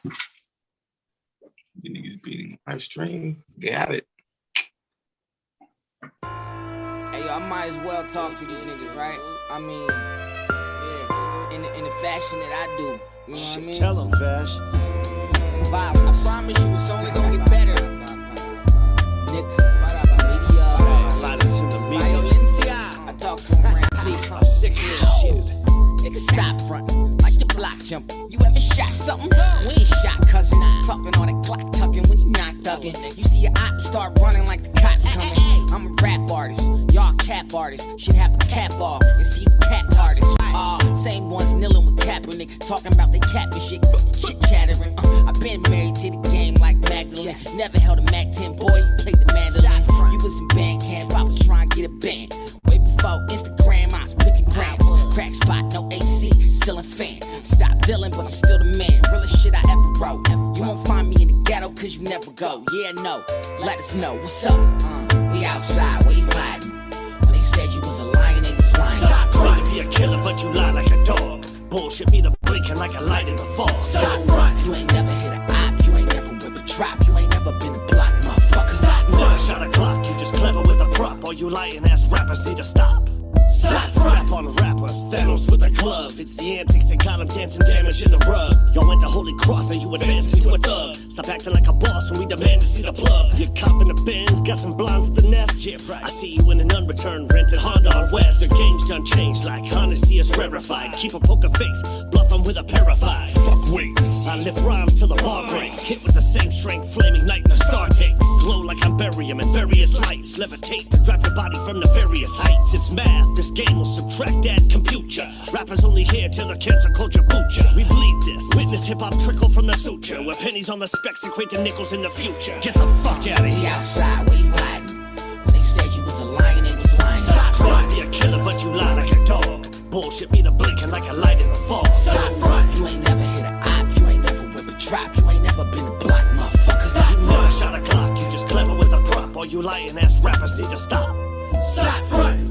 The niggas beating live stream. Got it. Hey, yo, I might as well talk to these niggas, right? I mean, yeah, in the fashion that I do. You know what I mean? Tell them, Fash. Violence. I promise you it's only gonna get better. Nigga, media. Violence in the media. Violencia. I talk to him around I'm sick of this shit. Nigga, stop frontin' like your block jumping. You ever shot something? We ain't shot, cousin. Talking on the clock, tucking when you not thugging. You see your op start running like the cops coming. I'm a rap artist, y'all cap artists. Should have a cap off and see you cap artists. Same ones kneeling with Kaepernick, talking about they capping shit, chit chattering. I've been married to the game like Magdalene. Never held a Mac 10, boy, you played the mandolin. You was in band camp, I was trying to get a band. Way before Instagram, I was picking grams. Crack spot, no AC, still a fan. Stop dealing, but I'm still the man. Realest shit I ever wrote. You won't find me in the ghetto, cause you never go. Yeah, no, let us know, what's up? We outside, where you hiding? When they said you was a lion, they was lying. Stop trying to be a killer, but you lie like a dog. Bullshit me the blinking like a light in the fog. Stop front, you ain't never hit a op. You ain't never whip a drop. You ain't never been a block, motherfucker. Stop You never shot a clock, you just clever with a prop. All you lying ass rappers need to stop. Last slap on the rappers, Thanos with a glove. It's the antics that got him dancing damage in the rug. Y'all went to Holy Cross and you advanced into a thug. Stop acting like a boss when we demand to see the plug. You're copping the Benz, got some blondes at the nest. Yeah, right. I see you in an unreturned rented Honda on West. The game's done changed, like honesty is rarefied. Keep a poker face, bluff them with a pair of five. Fuck weights. I lift rhymes till the bar breaks. Hit with the same strength, flaming night in the star takes. Glow like I'm barium in various lights. Levitate to drop your body from the various heights. It's math, this game will subtract, add, compute ya. Rappers only here till the cancel culture boot ya. We bleed this. Witness hip-hop trickle from the suture. Where pennies on the specs equate to nickels in the future. Get the fuck out of We here. outside, where you hiding? When they said you was a lion, they was lying. Stop trying to be a killer, but you lie like a dog. Bullshit me the blinking like a light in the fog. Stop front, you ain't never hit a op. You ain't never whip a drop. You ain't never been a block, motherfucker. You never shot a clock, you just clever with a prop. All you lying ass rappers need to stop. Stop front.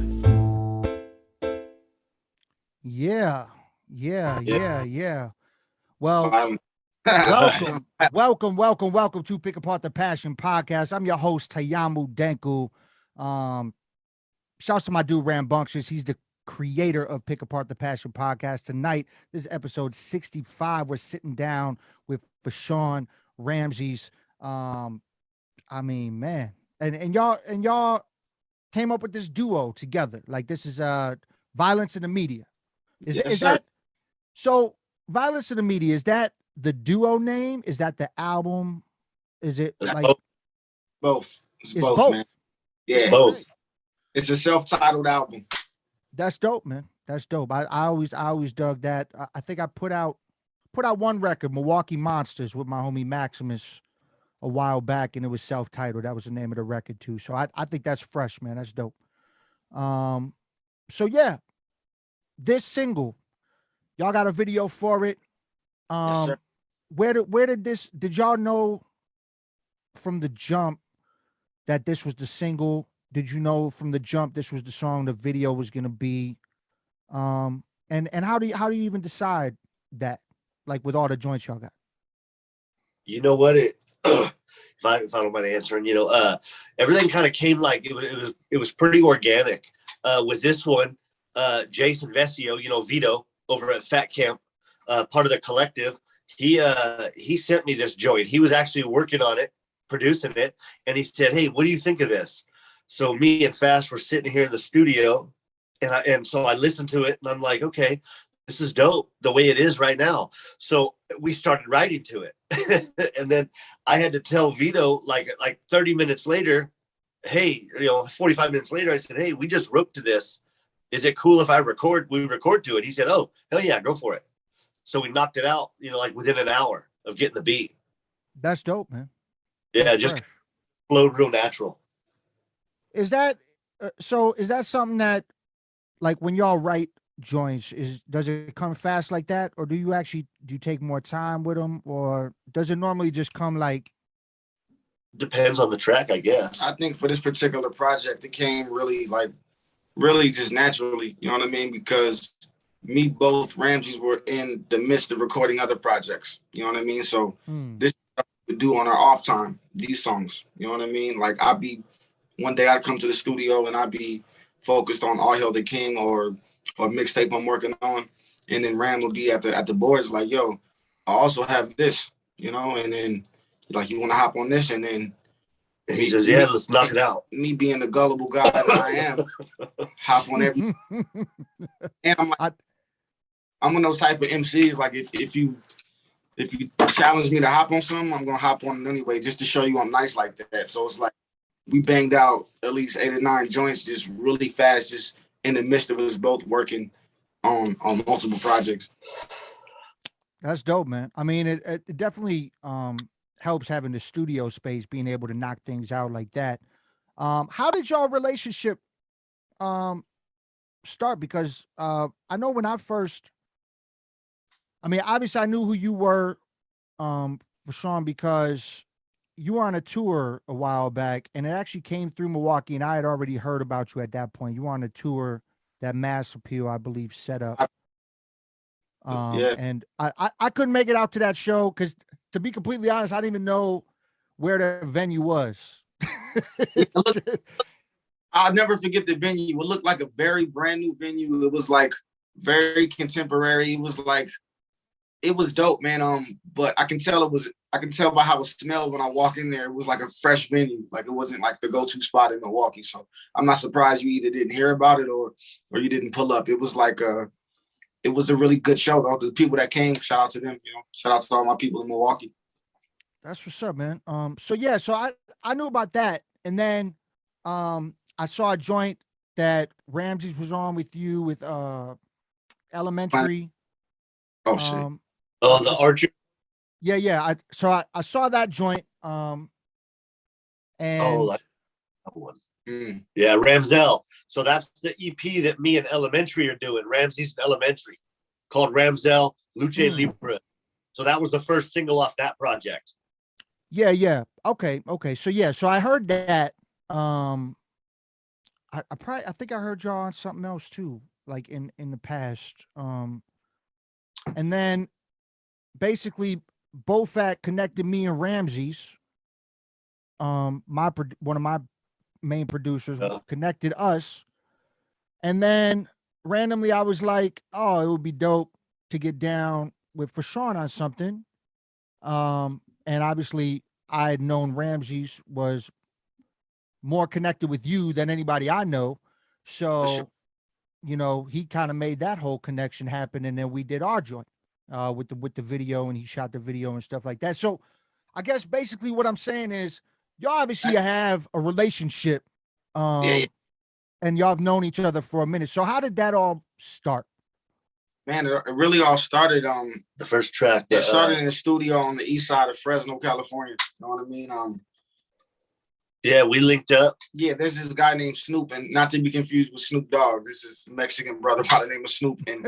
Yeah. Well, welcome to Pick Apart the Passion podcast. I'm your host, Tayamu Denku. Shouts to my dude, Rambunctious. He's the creator of Pick Apart the Passion podcast. Tonight, this is episode 65. We're sitting down with Fashawn, Ramses. I mean, man. And y'all came up with this duo together. Like, this is Violence in the Media. Is that so? Violence in the Media, is that the duo name? Is that the album? Is it like both? It's both, man. Yeah, It's both. It's a self-titled album. That's dope, man. That's dope. I always dug that. I think I put out one record, Milwaukee Monsters, with my homie Maximus a while back, and it was self-titled. That was the name of the record too. So I think that's fresh, man. That's dope. So yeah. This single, y'all got a video for it. Yes, sir. Where did y'all know from the jump that this was the single? Did you know from the jump this was the song the video was gonna be? And how do you even decide that? Like with all the joints y'all got? You know what if I don't mind answering, everything kind of came like it was pretty organic. With this one, Jason Vesio, Vito over at Fat Camp, part of the collective, he sent me this joint. He was actually working on it, producing it, and he said, "Hey, what do you think of this?" So me and Fash were sitting here in the studio, and so I listened to it, and I'm like, okay, this is dope the way it is right now. So we started writing to it, and then I had to tell Vito like 30 minutes later, hey, 45 minutes later, I said, "Hey, we just wrote to this. Is it cool if we record to it?" He said, "Oh, hell yeah, go for it." So we knocked it out, like within an hour of getting the beat. That's dope, man. Yeah, That's just fresh. flowed real natural. Is that is that something that, like, when y'all write joints, does it come fast like that, or do you take more time with them, or does it normally just come like? Depends on the track, I guess. I think for this particular project, it came really just naturally. You know what I mean? Because me, both Ramses were in the midst of recording other projects. You know what I mean? So this is what we do on our off time, these songs. You know what I mean? Like one day I'd come to the studio and I'd be focused on All Hail the King or mixtape I'm working on. And then Ram would be at the boards like, yo, I also have this, you know, and then like, you want to hop on this? And then he says, yeah, let's knock it out. Me being the gullible guy that I am, hop on every. And I'm like, I'm one of those type of MCs. Like if you challenge me to hop on something, I'm gonna hop on it anyway, just to show you I'm nice like that. So it's like we banged out at least 8 or 9 joints just really fast, just in the midst of us both working on multiple projects. That's dope, man. I mean, it definitely helps having the studio space, being able to knock things out like that. How did y'all relationship start? Because I know when I first, I mean, obviously I knew who you were, Fashawn, because you were on a tour a while back, and it actually came through Milwaukee, and I had already heard about you at that point. You were on a tour that Mass Appeal, I believe, set up. And I couldn't make it out to that show because, to be completely honest, I didn't even know where the venue was. I'll never forget the venue. It looked like a very brand new venue. It was like very contemporary. It was dope, man. But I can tell by how it smelled when I walked in there. It was like a fresh venue. Like, it wasn't like the go-to spot in Milwaukee. So I'm not surprised you either didn't hear about it or you didn't pull up. It was like it was a really good show, though. The people that came, shout out to them, you know, shout out to all my people in Milwaukee. That's what's up, man. So I knew about that. And then I saw a joint that Ramses was on with you with Elementary. Oh shit. The Archer. Yeah. I saw that joint. And that one. Yeah, Ramsell. So that's the EP that me and Elementary are doing. Ramses and Elementary, called Ramsell Luce Libre. So that was the first single off that project. Yeah. Okay. So I heard that. I think I heard y'all on something else too, like in the past. And then basically Bofat connected me and Ramses. One of my main producers connected us, and then randomly I was like, oh, it would be dope to get down with Fashawn on something. And obviously I had known Ramses was more connected with you than anybody I know, so you know, he kind of made that whole connection happen, and then we did our joint with the video, and he shot the video and stuff like that. So I guess basically what I'm saying is, y'all obviously have a relationship, and y'all have known each other for a minute. So how did that all start? Man, it really all started the first track. It started in the studio on the east side of Fresno, California. You know what I mean? Yeah, we linked up. Yeah, there's this guy named Snoop, and not to be confused with Snoop Dogg. This is a Mexican brother by the name of Snoop in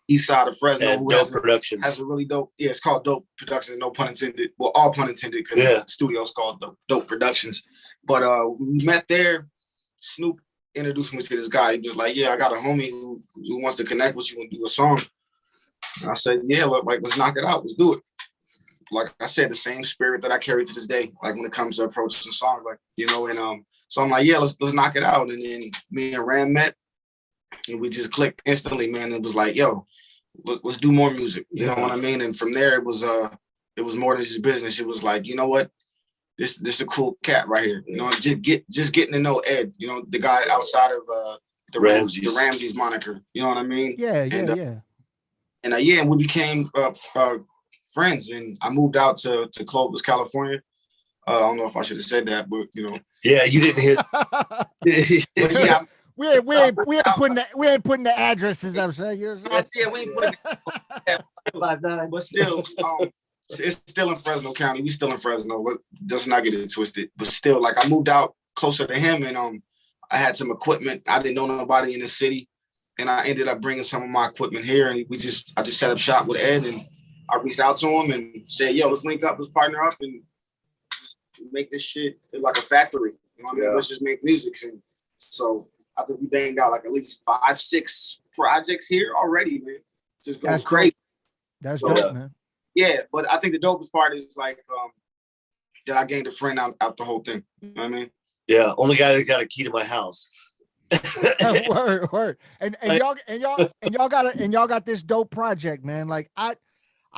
east side of Fresno, who has a really dope. Yeah, it's called Dope Productions, no pun intended. Well, all pun intended, because the studio's called Dope Productions. But we met there. Snoop introduced me to this guy. He was like, "Yeah, I got a homie who wants to connect with you and do a song." And I said, "Yeah, let's knock it out. Let's do it." Like I said, the same spirit that I carry to this day, like when it comes to approaching songs, like, you know, and so I'm like, yeah, let's knock it out. And then me and Ram met, and we just clicked instantly, man. It was like, yo, let's do more music. You know what I mean? And from there, it was more than just business. It was like, you know what, this is a cool cat right here. You know, just getting to know Ed, you know, the guy outside of the Ramses moniker. You know what I mean? Yeah. And we became friends, and I moved out to Clovis, California. I don't know if I should have said that, but you know. Yeah, you didn't hear. But yeah, we ain't putting the addresses up, so you know what I'm saying? Yeah, we ain't putting 5'9", but still, it's still in Fresno County. We still in Fresno. Let's not get it twisted. But still, like, I moved out closer to him, and I had some equipment. I didn't know nobody in the city, and I ended up bringing some of my equipment here, and I just set up shop with Ed, and I reached out to him and said, yo, let's link up, let's partner up, and just make this shit like a factory. You know what I mean? Let's just make music. And so I think we banged out like at least 5-6 projects here already, man. Just going That's crazy. Dope. That's dope, man. Yeah, but I think the dopest part is like that I gained a friend out the whole thing. You know what I mean? Yeah, only guy that got a key to my house. Word. And y'all got this dope project, man. Like I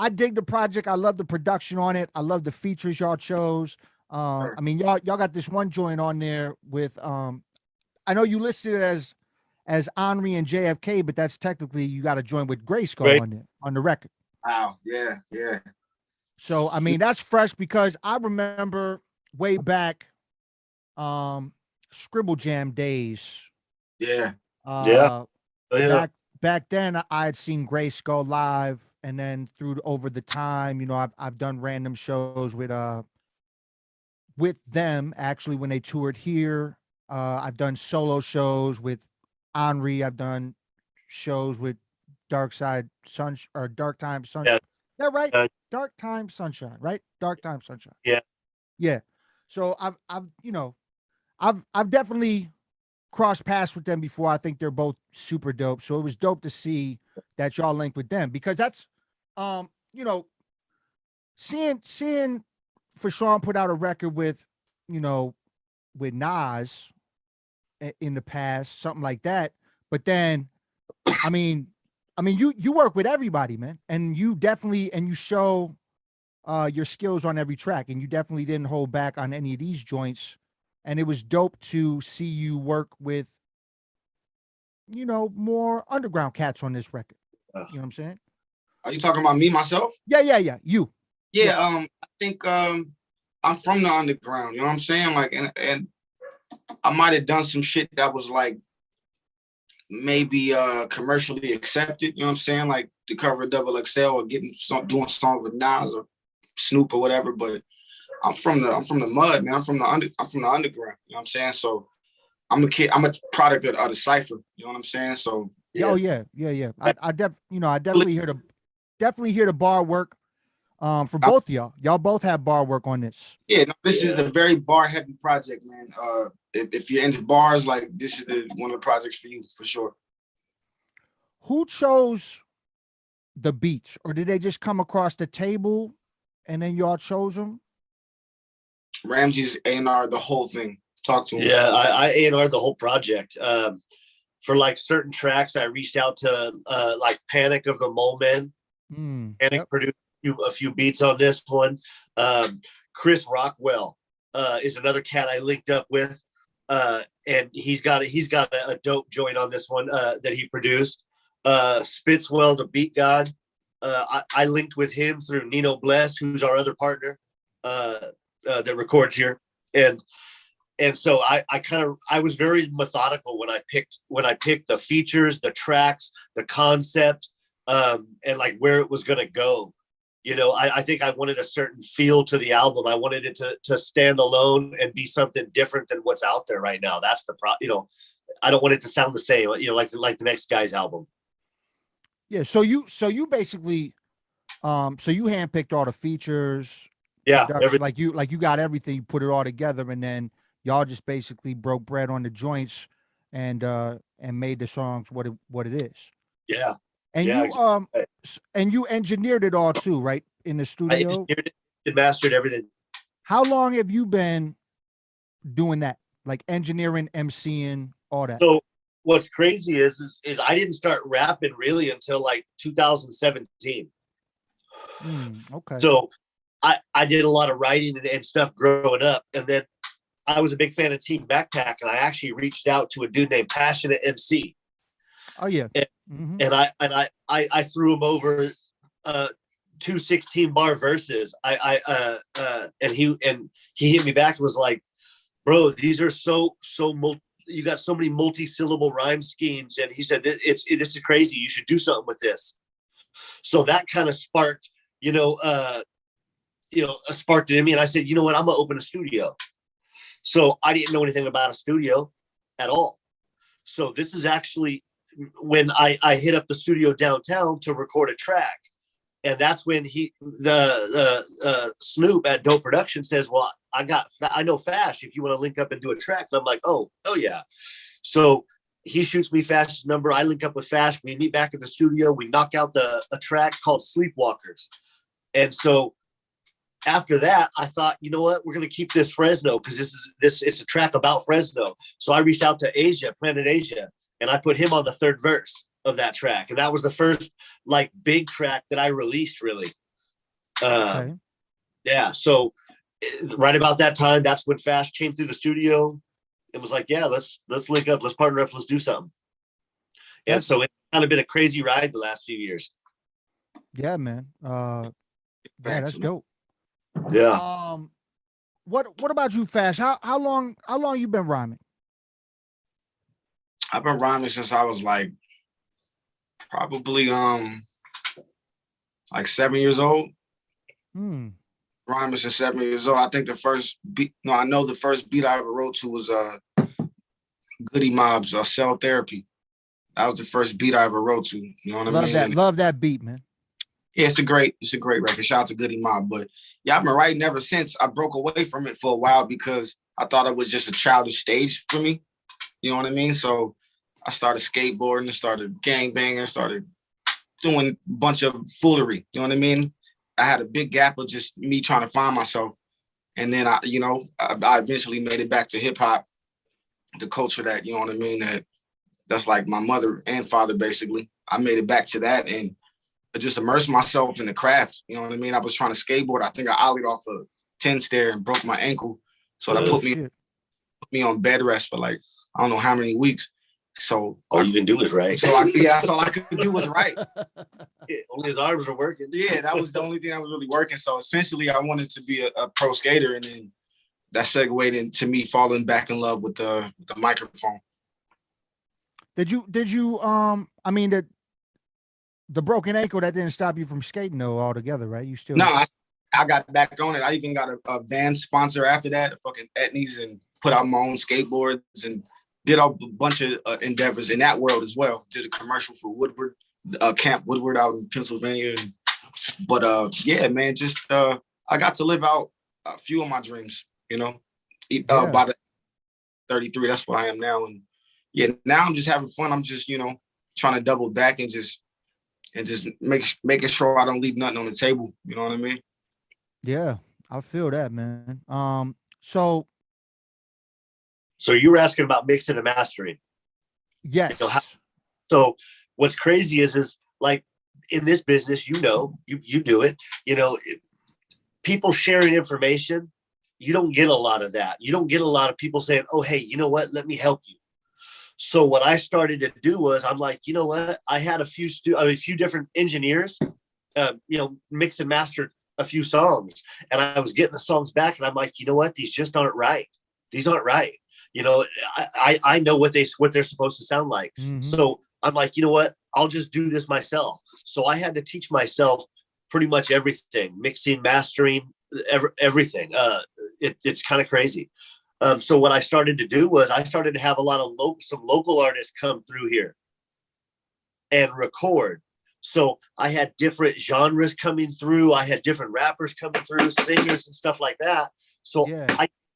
dig the project. I love the production on it. I love the features y'all chose. Sure. I mean, y'all got this one joint on there with I know you listed it as Henri and JFK, but that's technically you got to join with Grayskull on there on the record. Wow, yeah. So I mean that's fresh because I remember way back Scribble Jam days. Yeah. Back then I had seen Grayskull live, and then over the time, you know, I've done random shows with them actually when they toured here. I've done solo shows with Henri. I've done shows with Dark Time Sunshine. Yeah. Is that right? Dark Time Sunshine, right? Dark Time Sunshine. Yeah. Yeah. So I've definitely crossed paths with them before. I think they're both super dope. So it was dope to see that y'all linked with them, because that's you know, seeing Fashawn put out a record with Nas in the past, something like that. But then, I mean, you work with everybody, man, and you show your skills on every track, and you definitely didn't hold back on any of these joints. And it was dope to see you work with, more underground cats on this record. You know what I'm saying? Are you talking about me, myself? Yeah. You. Yeah. I think I'm from the underground. You know what I'm saying? Like, and I might have done some shit that was like maybe commercially accepted. You know what I'm saying? Like the cover of Double XL or doing songs with Nas or Snoop or whatever. But I'm from the mud, man. I'm from the underground. You know what I'm saying? So I'm a kid. I'm a product of the cipher. You know what I'm saying? So yeah. Oh yeah. I definitely hear the bar work for both of y'all. Y'all both have bar work on this. Yeah, no, this is a very bar heavy project, man. If you're into bars, like this is one of the projects for you for sure. Who chose the beats, or did they just come across the table and then y'all chose them? Ramses A&R the whole thing. Talk to him. Yeah, I A&R the whole project. For like certain tracks, I reached out to like Panic of the Moment. Panic produced a few beats on this one. Chris Rockwell is another cat I linked up with, and he's got a dope joint on this one that he produced. Spitzwell, the beat god, I linked with him through Nino Bless, who's our other partner that records here, and so I was very methodical when I picked the features, the tracks, the concept, and like where it was gonna go. I think I wanted a certain feel to the album. I wanted it to stand alone and be something different than what's out there right now. That's the I don't want it to sound the same, like the next guy's album. Yeah. So you basically, so you handpicked all the features. Yeah. Like you got everything, you put it all together, and then y'all just basically broke bread on the joints and made the songs what it is. Yeah. And exactly. And you engineered it all too, right? In the studio. I engineered it, mastered everything. How long have you been doing that? Like engineering, MCing, all that? So what's crazy is I didn't start rapping really until like 2017. Okay. So I did a lot of writing and stuff growing up, and then I was a big fan of Team Backpack, and I actually reached out to a dude named Passionate MC. Oh yeah. And I threw him over 2 16-bar verses. And he hit me back and was like, "Bro, these are so you got so many multi-syllable rhyme schemes." And he said, this is crazy. You should do something with this. So that kind of sparked, sparked it in me. And I said, you know what? I'm gonna open a studio. So I didn't know anything about a studio at all. So this is actually when I hit up the studio downtown to record a track. And that's when Snoop at Dope Production says, well, I know Fash, if you want to link up and do a track. And I'm like, oh yeah. So he shoots me Fash's number. I link up with Fash. We meet back at the studio. We knock out a track called Sleepwalkers. And so after that, I thought, you know what, we're going to keep this Fresno because it's a track about Fresno. So I reached out to Planet Asia, and I put him on the third verse of that track. And that was the first like big track that I released, really. Okay. Yeah. So right about that time, that's when Fash came through the studio and was like, yeah, let's link up, let's partner up, let's do something. And so it's kind of been a crazy ride the last few years. Yeah, man. Yeah, that's dope. Yeah. What about you, Fash? How long you been rhyming? I've been rhyming since I was like probably like 7 years old. Rhyming since 7 years old. I think the first beat, I know the first beat I ever wrote to was Goody Mob's Cell Therapy. That was the first beat I ever wrote to. You know what I mean? Love that beat, man. Yeah, it's a great record. Shout out to Goody Mob. But yeah, I've been writing ever since. I broke away from it for a while because I thought it was just a childish stage for me. You know what I mean? So I started skateboarding, started gangbanging, started doing a bunch of foolery. You know what I mean? I had a big gap of just me trying to find myself. And then I eventually made it back to hip hop, the culture that, you know what I mean, that's like my mother and father, basically. I made it back to that and I just immersed myself in the craft. You know what I mean? I was trying to skateboard. I think I ollied off a 10 stair and broke my ankle. So that put me on bed rest for like, I don't know how many weeks. So all you can do is right. So that's all I could do was write. Only his arms were working. Yeah, that was the only thing that was really working. So essentially, I wanted to be a pro skater, and then that segued into me falling back in love with the microphone. Did you I mean the broken ankle, that didn't stop you from skating though altogether, right? You still No, I got back on it. I even got a band sponsor after that, fucking Etnies, and put out my own skateboards and did a bunch of endeavors in that world as well. Did a commercial for Woodward, Camp Woodward out in Pennsylvania. But yeah, man, just I got to live out a few of my dreams, you know. By the 33, that's what I am now. And yeah, now I'm just having fun. I'm just, trying to double back and just making sure I don't leave nothing on the table. You know what I mean? Yeah, I feel that, man. So you were asking about mixing and mastering. Yes. So what's crazy is like in this business, you do it, people sharing information. You don't get a lot of that. You don't get a lot of people saying, oh, hey, you know what? Let me help you. So what I started to do was I'm like, you know what? I had a few different engineers, mix and master a few songs, and I was getting the songs back and I'm like, you know what? These just aren't right. These aren't right. I know what they're supposed to sound like. Mm-hmm. So I'm like, you know what? I'll just do this myself. So I had to teach myself pretty much everything, mixing, mastering, everything. It's kind of crazy. So what I started to do was I started to have a lot of some local artists come through here and record. So I had different genres coming through. I had different rappers coming through, singers and stuff like that. So yeah.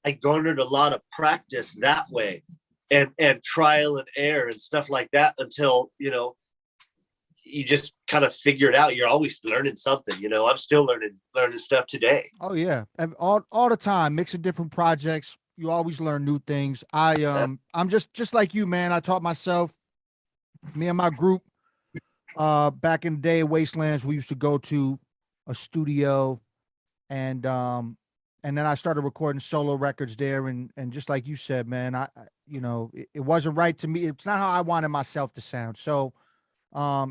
I garnered a lot of practice that way and trial and error and stuff like that until, you just kind of figure it out. You're always learning something, I'm still learning stuff today. Oh yeah. All the time, mixing different projects. You always learn new things. I'm just like you, man. I taught myself, me and my group, back in the day, Wastelands, we used to go to a studio and then I started recording solo records there. And just like you said, man, it wasn't right to me. It's not how I wanted myself to sound. So, I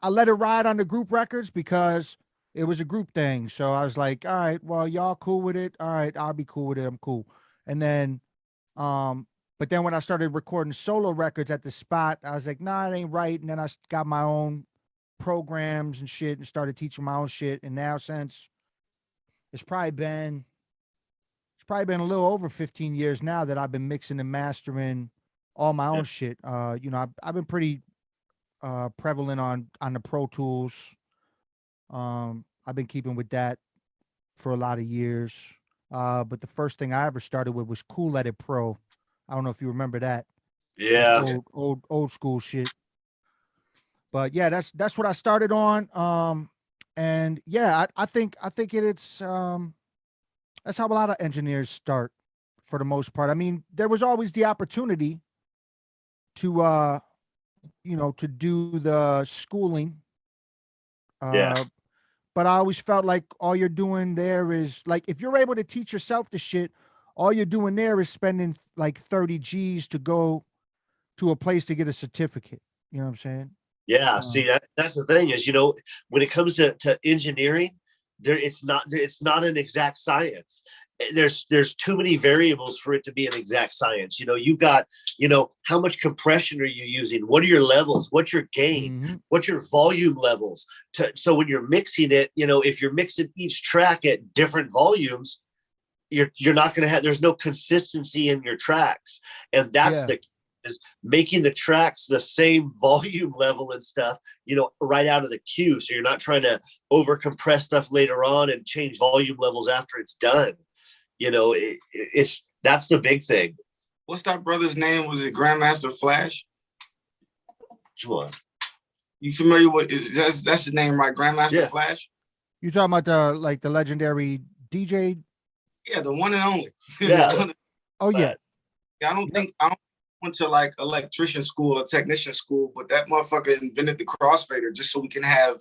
let it ride on the group records because it was a group thing. So I was like, all right, well, y'all cool with it. All right, I'll be cool with it. I'm cool. And then, but then when I started recording solo records at the spot, I was like, nah, it ain't right. And then I got my own programs and shit and started teaching my own shit. And now since it's probably been a little over 15 years now that I've been mixing and mastering all my own shit. I've been pretty prevalent on the Pro Tools. I've been keeping with that for a lot of years. But the first thing I ever started with was Cool Edit Pro. I don't know if you remember that. Yeah. Old school shit. But yeah, that's what I started on. And yeah, I think it's that's how a lot of engineers start for the most part. I mean, there was always the opportunity to to do the schooling. Yeah. But I always felt like all you're doing there is like, if you're able to teach yourself the shit, all you're doing there is spending like 30 G's to go to a place to get a certificate. You know what I'm saying? Yeah. See, that's the thing is, when it comes to engineering, it's not an exact science. There's too many variables for it to be an exact science. You've got, how much compression are you using? What are your levels? What's your gain? What's your volume levels? So when you're mixing it, if you're mixing each track at different volumes, you're not going to have, there's no consistency in your tracks. And that's is making the tracks the same volume level and stuff, right out of the cue. So you're not trying to over compress stuff later on and change volume levels after it's done. That's the big thing. What's that brother's name? Was it Grandmaster Flash? Which one? You familiar with that's his name, right? Grandmaster Flash? You talking about the legendary DJ? Yeah, the one and only. Yeah. Oh yeah. I don't went to like electrician school or technician school, but that motherfucker invented the crossfader just so we can have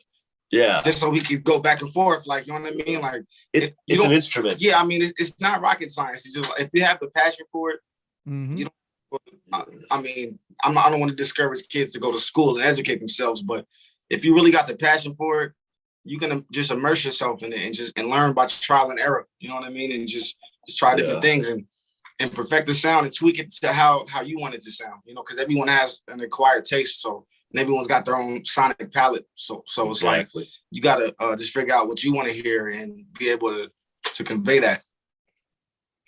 just so we could go back and forth, like, you know what I mean? Like, it's an instrument. Yeah, I mean, it's not rocket science. It's just, if you have the passion for it, you don't. I mean, I don't want to discourage kids to go to school and educate themselves, but if you really got the passion for it, you can just immerse yourself in it and learn by trial and error. You know what I mean? And just try different things and perfect the sound and tweak it to how you want it to sound. Because everyone has an acquired taste, and everyone's got their own sonic palette. So it's like you gotta just figure out what you want to hear and be able to convey that.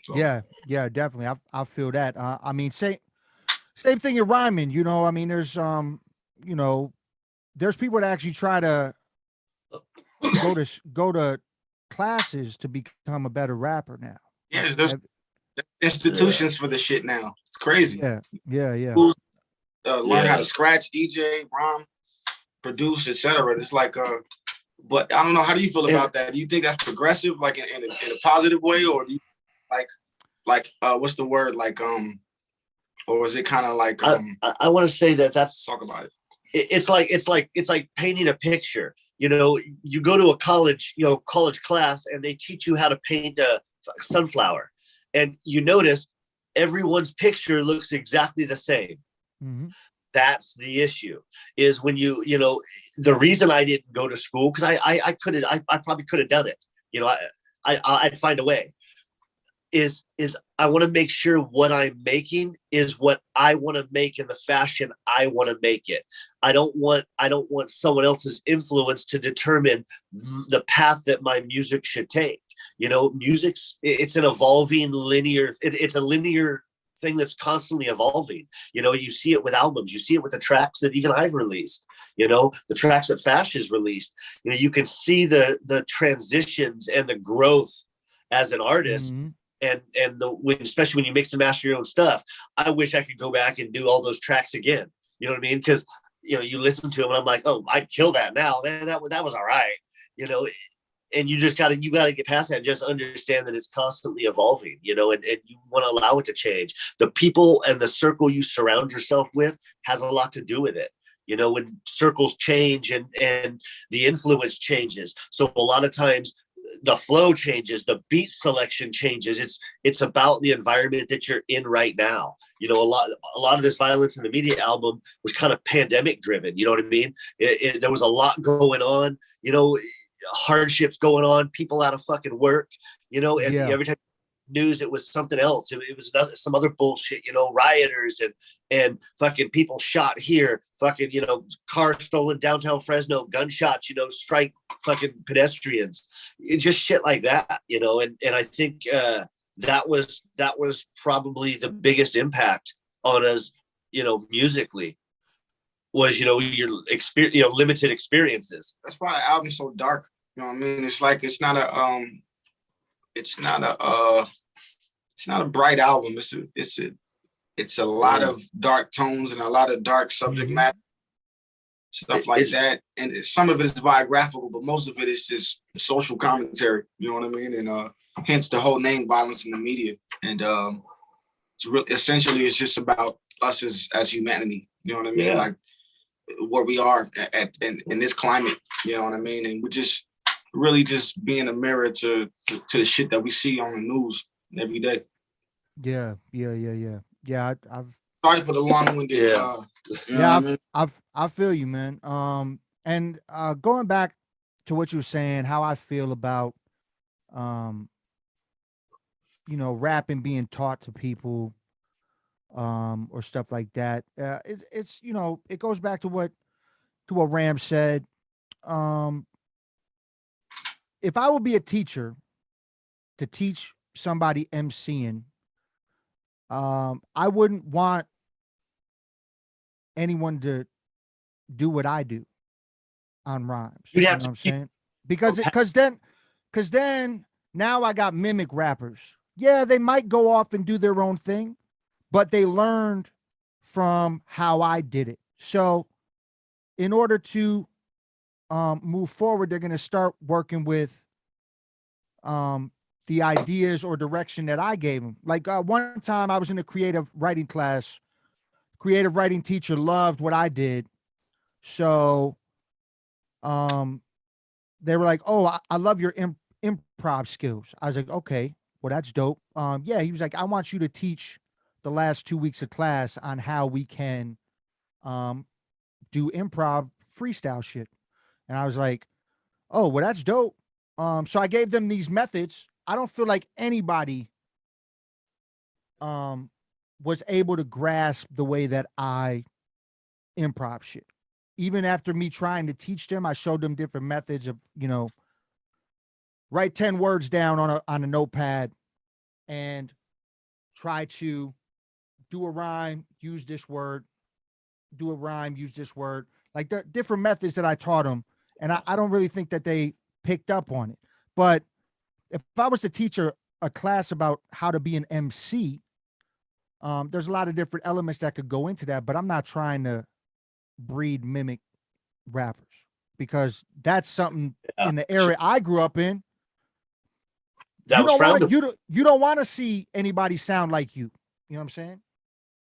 So. Yeah, definitely. I feel that. I mean, same thing in rhyming. I mean, there's there's people that actually try to go to classes to become a better rapper now. Yes, there's institutions for the shit now. It's crazy. Yeah. Learn how to scratch, DJ, rhyme, produce, etc. It's like but I don't know. How do you feel about that? Do you think that's progressive, like in a positive way, or do you like what's the word, like or is it kind of like I want to say that's talk about it. It's like painting a picture. You go to a college class and they teach you how to paint a sunflower, and you notice everyone's picture looks exactly the same. That's the issue, is when the reason I didn't go to school, because I probably could have done it. I'd find a way. Is I want to make sure what I'm making is what I want to make in the fashion I want to make it. I don't want someone else's influence to determine the path that my music should take. It's an evolving linear. It's a linear thing that's constantly evolving. You see it with albums, you see it with the tracks that even I've released, the tracks that Fash has released. You can see the transitions and the growth as an artist. And especially when you mix and master your own stuff. I wish I could go back and do all those tracks again. You know what I mean? Because you listen to them and I'm like, oh, I'd kill that now. Man, that was all right. And you just gotta get past that and just understand that it's constantly evolving, and you want to allow it to change. The people and the circle you surround yourself with has a lot to do with it. When circles change and the influence changes. So a lot of times the flow changes, the beat selection changes. It's about the environment that you're in right now. A lot of this Violence in the Media album was kind of pandemic driven. You know what I mean? There was a lot going on, hardships going on, people out of fucking work, and every time news it was something else. It was some other bullshit, rioters and fucking people shot here, fucking cars stolen downtown Fresno, gunshots, strike fucking pedestrians, just shit like that, and I think that was probably the biggest impact on us, musically, was your experience, limited experiences. That's why the album's so dark. You know what I mean? It's like it's not a bright album. it's a lot of dark tones and a lot of dark subject matter, stuff like that. And some of it is biographical, but most of it is just social commentary. You know what I mean? And hence the whole name, Violence in the Media. And it's really essentially it's just about us as humanity. You know what I mean? Like where we are in this climate. You know what I mean? And we're just really just being a mirror to the shit that we see on the news every day. Yeah. I've sorry for the long-winded. I feel you, man. And going back to what you were saying, how I feel about, rapping being taught to people, or stuff like that. It's it goes back to what Ram said. If I would be a teacher to teach somebody MCing, I wouldn't want anyone to do what I do on rhymes. You know what I'm saying? Because then now I got mimic rappers. Yeah, they might go off and do their own thing, but they learned from how I did it. So in order to move forward, they're going to start working with the ideas or direction that I gave them. Like one time I was in a creative writing class. Creative writing teacher loved what I did. So they were like, oh, I love your improv skills. I was like, okay, well, that's dope. Yeah, he was like, I want you to teach the last 2 weeks of class on how we can do improv freestyle shit. And I was like, oh, well, that's dope. So I gave them these methods. I don't feel like anybody was able to grasp the way that I improv shit. Even after me trying to teach them, I showed them different methods of, write 10 words down on a notepad and try to do a rhyme, use this word, do a rhyme, use this word, like the different methods that I taught them. And I don't really think that they picked up on it. But if I was to teach a class about how to be an MC, there's a lot of different elements that could go into that, but I'm not trying to breed mimic rappers because that's something in the area I grew up in. You don't want to see anybody sound like you. You know what I'm saying?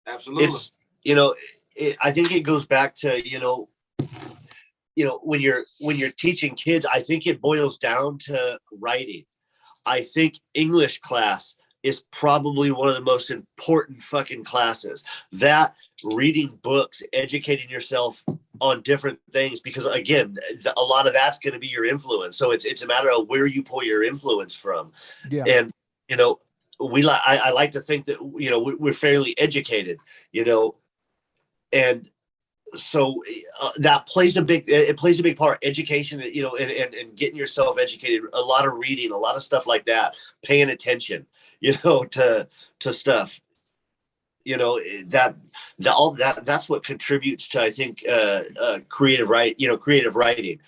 Absolutely. It's, I think it goes back to, when you're teaching kids, I think it boils down to writing. I think English class is probably one of the most important fucking classes. That reading books, educating yourself on different things, because again, a lot of that's going to be your influence. So it's a matter of where you pull your influence from. Yeah. And I like to think that we're fairly educated, and so that plays a big part. Education, and getting yourself educated. A lot of reading, a lot of stuff like that. Paying attention, to stuff. That's what contributes to, I think, creative writing.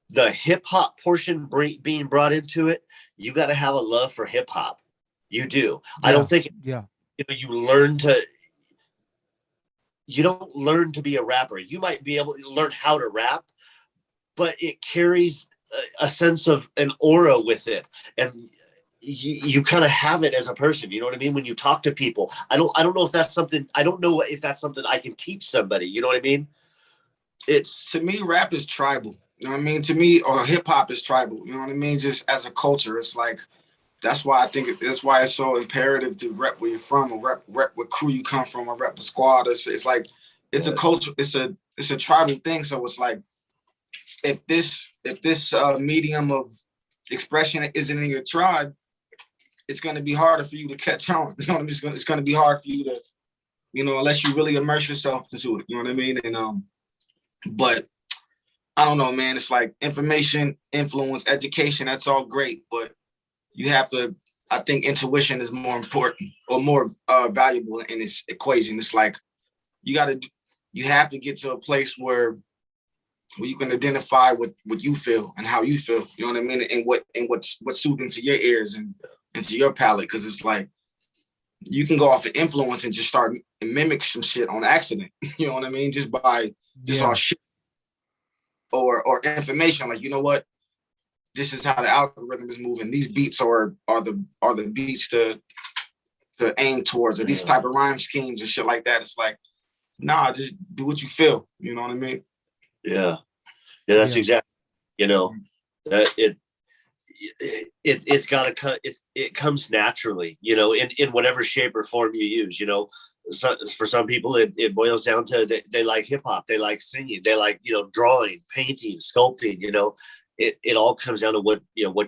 The hip hop portion being brought into it, you got to have a love for hip hop. You do. Yeah. I don't think. Yeah. You don't learn to be a rapper. You might be able to learn how to rap, but it carries a sense of an aura with it, and you kind of have it as a person. You know what I mean? When you talk to people, I don't know if that's something. I don't know if that's something I can teach somebody. You know what I mean? To me, rap is tribal. You know what I mean? To me, or hip hop is tribal. You know what I mean? Just as a culture, it's like. That's why it's so imperative to rep where you're from, or rep what crew you come from, or rep the squad. It's like it's a culture, it's a tribal thing. So it's like if this medium of expression isn't in your tribe, it's going to be harder for you to catch on. You know what I mean? It's going to be hard for you to, unless you really immerse yourself into it. You know what I mean? And but I don't know, man. It's like information, influence, education. That's all great, but you have to, I think intuition is more important or more valuable in this equation. It's like you have to get to a place where you can identify with what you feel and how you feel. You know what I mean? And what's soothing to your ears and to your palate. Because it's like you can go off of influence and just start and mimic some shit on accident. You know what I mean? Just by just on shit or information. Like, you know what? This is how the algorithm is moving. These beats are the beats to aim towards, or these type of rhyme schemes and shit like that. It's like, nah, just do what you feel. You know what I mean? Yeah, that's exactly. You know, that it's got to cut. It comes naturally. You know, in whatever shape or form you use. You know, for some people it boils down to they like hip hop, they like singing, they like, you know, drawing, painting, sculpting. You know, it all comes down to what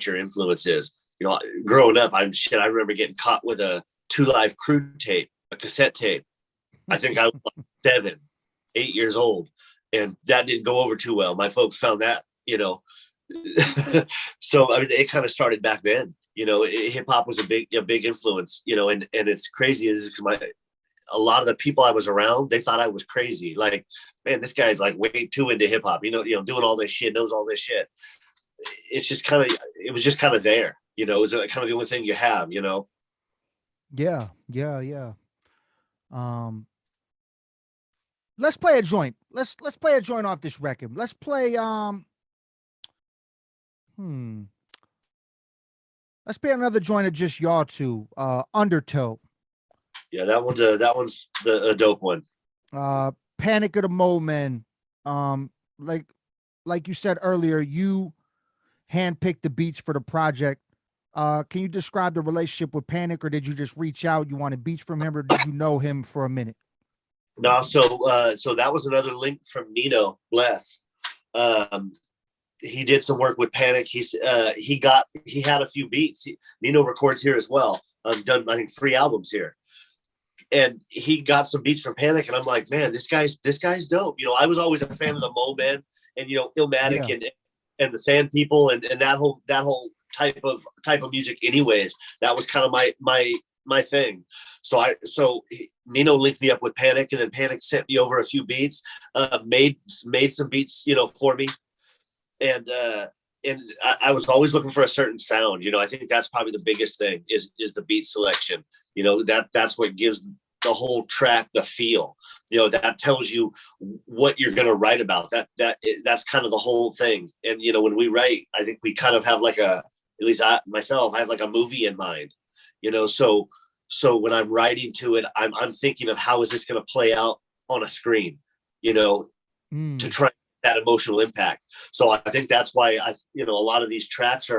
your influence is. You know, growing up, I remember getting caught with a 2 Live Crew tape, a cassette tape. I think I was like 7, 8 years old, and that didn't go over too well. My folks found that, you know. So I mean, it kind of started back then. You know, hip hop was a big influence. You know, and it's crazy is because a lot of the people I was around, they thought I was crazy. Like, man, this guy's like way too into hip hop. You know, doing all this shit, knows all this shit. It was just kind of there. You know, it was kind of the only thing you have. You know. Yeah. Let's play a joint. Let's play a joint off this record. Let's play Let's play another joint of just y'all two. Undertow. Yeah, that one's a dope one. Panic of the Moment. Like you said earlier, you handpicked the beats for the project. Can you describe the relationship with Panic, or did you just reach out? You wanted beats from him, or did you know him for a minute? No, so that was another link from Nino Bless. He did some work with Panic. He had a few beats. Nino records here as well. I've done, I think, 3 albums here, and he got some beats from Panic, and I'm like, man, this guy's dope. You know, I was always a fan of the Mo Men and, you know, Illmatic and the Sand People and that whole type of music. Anyways, that was kind of my thing. So Nino linked me up with Panic, and then Panic sent me over a few beats, made some beats, you know, for me. And I was always looking for a certain sound. You know, I think that's probably the biggest thing is the beat selection. You know, that's what gives the whole track the feel. You know, that tells you what you're going to write about. That's kind of the whole thing. And, you know, when we write, I think we kind of have like at least I have like a movie in mind. You know, so when I'm writing to it, I'm thinking of how is this going to play out on a screen, you know, to try that emotional impact. So I think that's why a lot of these tracks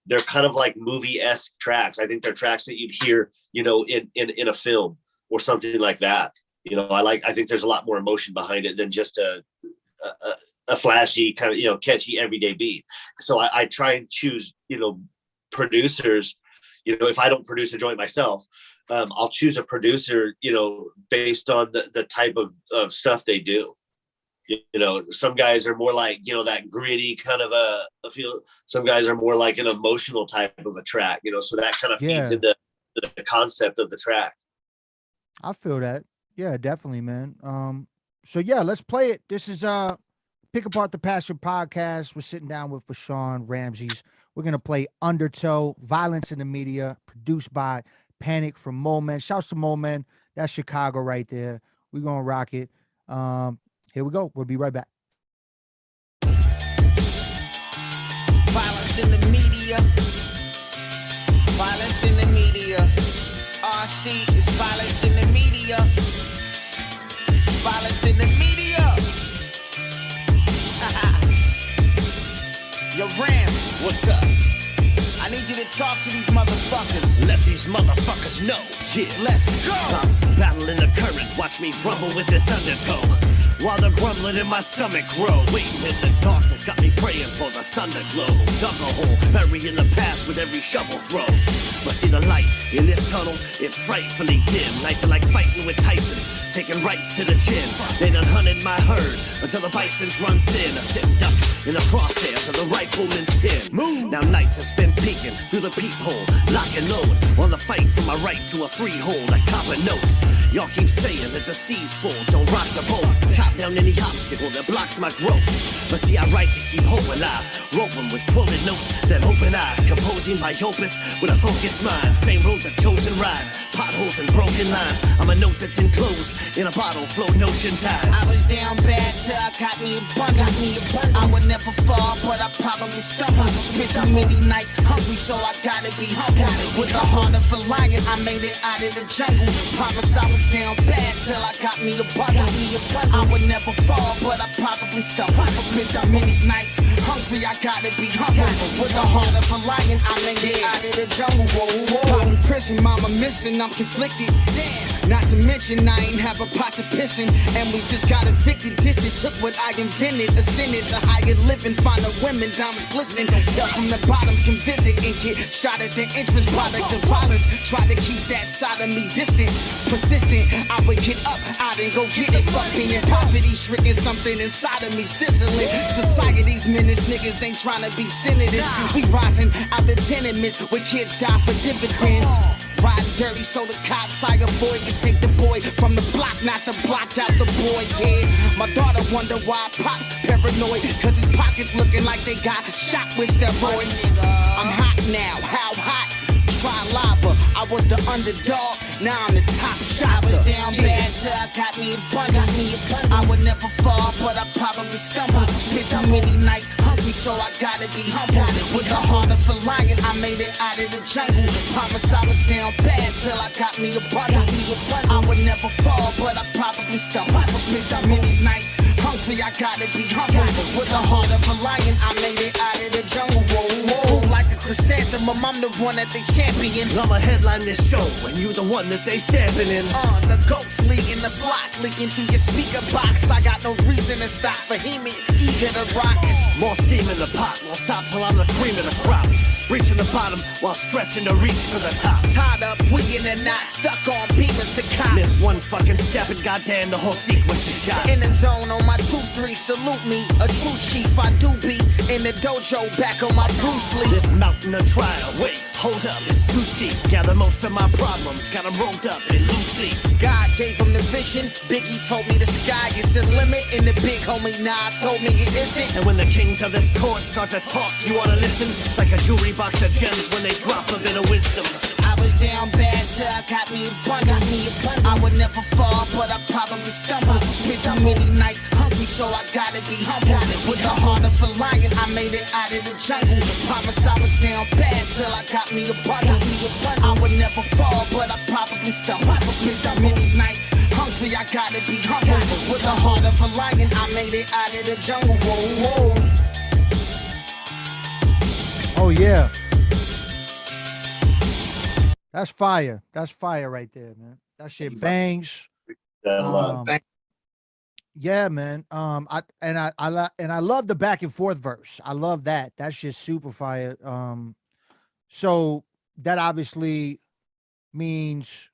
they're kind of like movie-esque tracks. I think they're tracks that you'd hear, you know, in a film or something like that. You know, I think there's a lot more emotion behind it than just a flashy kind of, you know, catchy everyday beat. So I try and choose, you know, producers. You know, if I don't produce a joint myself, I'll choose a producer, you know, based on the type of stuff they do. You know, some guys are more like, you know, that gritty kind of a feel. Some guys are more like an emotional type of a track, you know, so that kind of feeds into the concept of the track. I feel that. Yeah, definitely, man. So yeah, let's play it. This is Pick Apart the Passion podcast. We're sitting down with Fashawn Ramses. We're gonna play Undertow, Violence in the Media, produced by Panic from Mo Men. Shouts to Mo Men. That's Chicago right there. We're gonna rock it. Here we go. We'll be right back. Violence in the media. Violence in the media. RC is violence in the media. Violence in the media. Yo, Ram, what's up? I need you to talk to these motherfuckers. Let these motherfuckers know. Yeah, let's go. I'm battling the current. Watch me rumble with this undertow. While the grumbling in my stomach grow. Waiting in the darkness got me praying for the sun to glow. Dug a hole, burying the past with every shovel throw. But see the light in this tunnel, it's frightfully dim. Nights are like fighting with Tyson, taking rights to the chin. They done hunted my herd until the bisons run thin. A sitting duck in the crosshairs of the rifleman's tin. Move. Now nights have been peeking through the peephole, lock and load on the fight for my right to a freehold. I cop a note. Y'all keep saying that the sea's full, don't rock the boat. Chop down any obstacle that blocks my growth. But see, I write to keep hope alive, roping with quoted notes that open eyes, composing my opus with a focused mind. Same road the chosen ride, potholes and broken lines. I'm a note that's enclosed in a bottle, flow notion ties. I was down bad till I got me a bundle. I would never fall, but I probably stumble. Spent too many nights hungry, so I gotta be humble. With a heart of a lion, I made it out of the jungle. Promise I was down bad till I got me a bundle. I would never fall, but I probably stumble. Spent too many nights hungry, I gotta be humble. With a heart of a lion, I made it out of the jungle. Pop in prison, mama missing, I'm conflicted. Damn. Not to mention I ain't have a pot to piss in, and we just got evicted. Distant took what I invented, ascended to higher living, find the women, diamonds glistening. Tell from the bottom can visit and get shot at the entrance. Product of violence, try to keep that side of me distant. Persistent, I would get up, out and go get it. Fuck being in poverty, shrinking something inside of me, sizzling. Society's menace, niggas ain't trying to be senators. We rising out the tenements where kids die for dividends. Riding dirty so the cops hire boy can take the boy from the block, not the block out the boy, kid. My daughter wonder why I pop paranoid, cause his pockets looking like they got shot with steroids. I'm hot now, how hot? Try lava, I was the underdog, now I'm the top shot. I was down bad till I got me a bundle. I would never fall, but I probably stumble. Spent too many nights hungry, so I gotta be humble. With the heart of a lion, I made it out of the jungle. Promise I was down bad till I got me a bundle. I would never fall, but I probably stumble. Spent too many nights hungry, I gotta be humble. With the heart of a lion, I made it out of the jungle. Whoa, like a chrysanthemum, I'm the one that they champion. I'ma headline this show, and you the one that they stamping in. The goats leaking the block, leaking through your speaker box. I got no reason to stop, vehement, eager to rock. More steam in the pot, won't stop till I'm the cream of the crop. Reaching the bottom while stretching to reach for the top. Tied up, we in a knot, stuck on beamers to cop. Miss one fucking step and goddamn the whole sequence is shot. In the zone on my 2-3, salute me, a true chief. I do be in the dojo, back on my Bruce Lee. This mountain of trials, wait, hold up, it's too steep. Gather most of my problems, got them rolled up in loose sleep. God gave him the vision, Biggie told me the sky is the limit, and the big homie Nas told me it isn't. And when the kings of this court start to talk, you oughta listen. It's like a jewelry box of gems when they drop a bit of wisdom. I was down bad till I got me a bundle. I would never fall, but I probably stumble. Spent too many nights hungry, so I gotta be humble. With the heart of a lion, I made it out of the jungle. Promise I was down bad till I got me a bundle. I would never fall, but I probably stumble. Spent too many nights hungry, I gotta be humble. With the heart of a lion, I made it out of the jungle. Whoa, whoa. Oh yeah. That's fire. That's fire right there, man. That shit bangs. Yeah, man. I love the back and forth verse. I love that. That shit's super fire. So that obviously means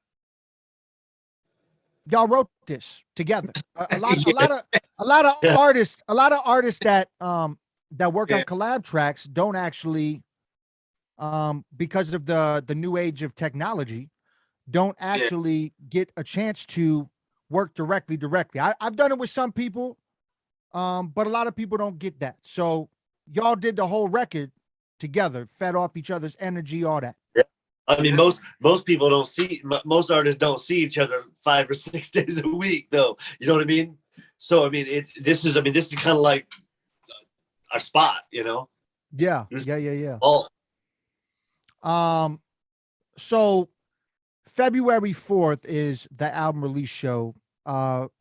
y'all wrote this together. A lot of artists that work on collab tracks don't actually, because of the new age of technology, don't actually get a chance to work directly. I've done it with some people, but a lot of people don't get that. So y'all did the whole record together, fed off each other's energy, all that. Yeah. I mean, most people don't see, most artists don't see each other 5 or 6 days a week, though. You know what I mean? So I mean, this is kind of like our spot, you know? Yeah. Oh. So February 4th is the album release show. Talk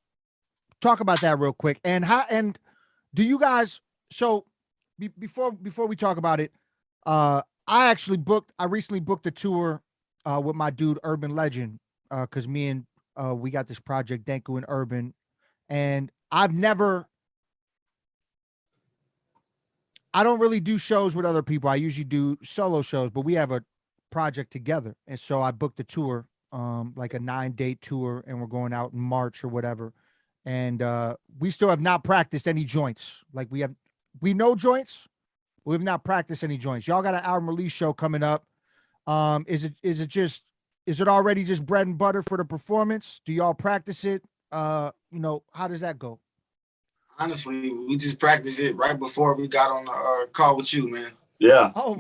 about that real quick. And do you guys, so before we talk about it, I recently booked a tour with my dude Urban Legend, because me and we got this project Denku and Urban, and I don't really do shows with other people. I usually do solo shows, but we have a project together. And so I booked a tour, like a 9-date tour, and we're going out in March or whatever. And we still have not practiced any joints. Like we know joints, but we've not practiced any joints. Y'all got an album release show coming up. Is it already just bread and butter for the performance? Do y'all practice it? How does that go? Honestly, we just practiced it right before we got on the call with you, man. Yeah. Oh,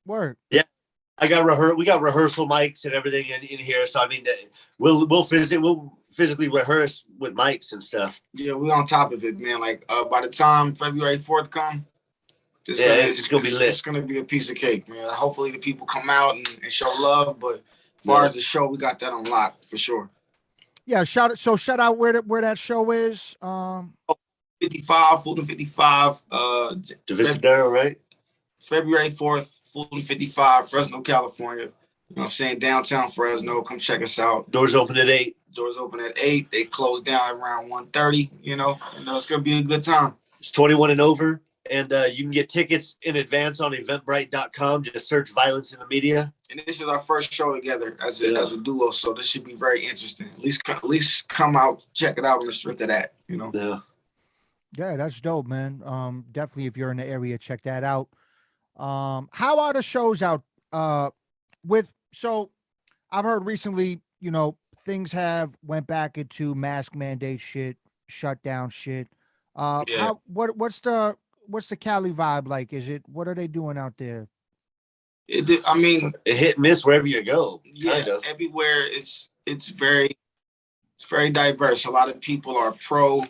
word. Yeah. I got we got rehearsal mics and everything in here. So I mean, we'll physically rehearse with mics and stuff. Yeah, we on top of it, man. Like by the time February 4th come, it's gonna be lit. It's gonna be a piece of cake, man. Hopefully the people come out and show love. But as far as the show, we got that on lock for sure. Yeah, shout out where that show is. 55, Fulton 55. Vista, right? February 4th, Fulton 55, Fresno, California. You know what I'm saying? Downtown Fresno. Come check us out. Doors open at 8. Doors open at 8. They close down around 1:30. You know, it's gonna be a good time. It's 21 and over. And you can get tickets in advance on eventbrite.com. Just search Violence in the Media. And this is our first show together as a duo, so this should be very interesting. At least come out, check it out on the strength of that, you know. Yeah, that's dope, man. Definitely, if you're in the area, check that out. How are the shows out? So I've heard recently, you know, things have went back into mask mandate shit, shutdown shit. What's the Cali vibe like? What are they doing out there? It hit and miss wherever you go. Yeah, everywhere it's very diverse. A lot of people are pro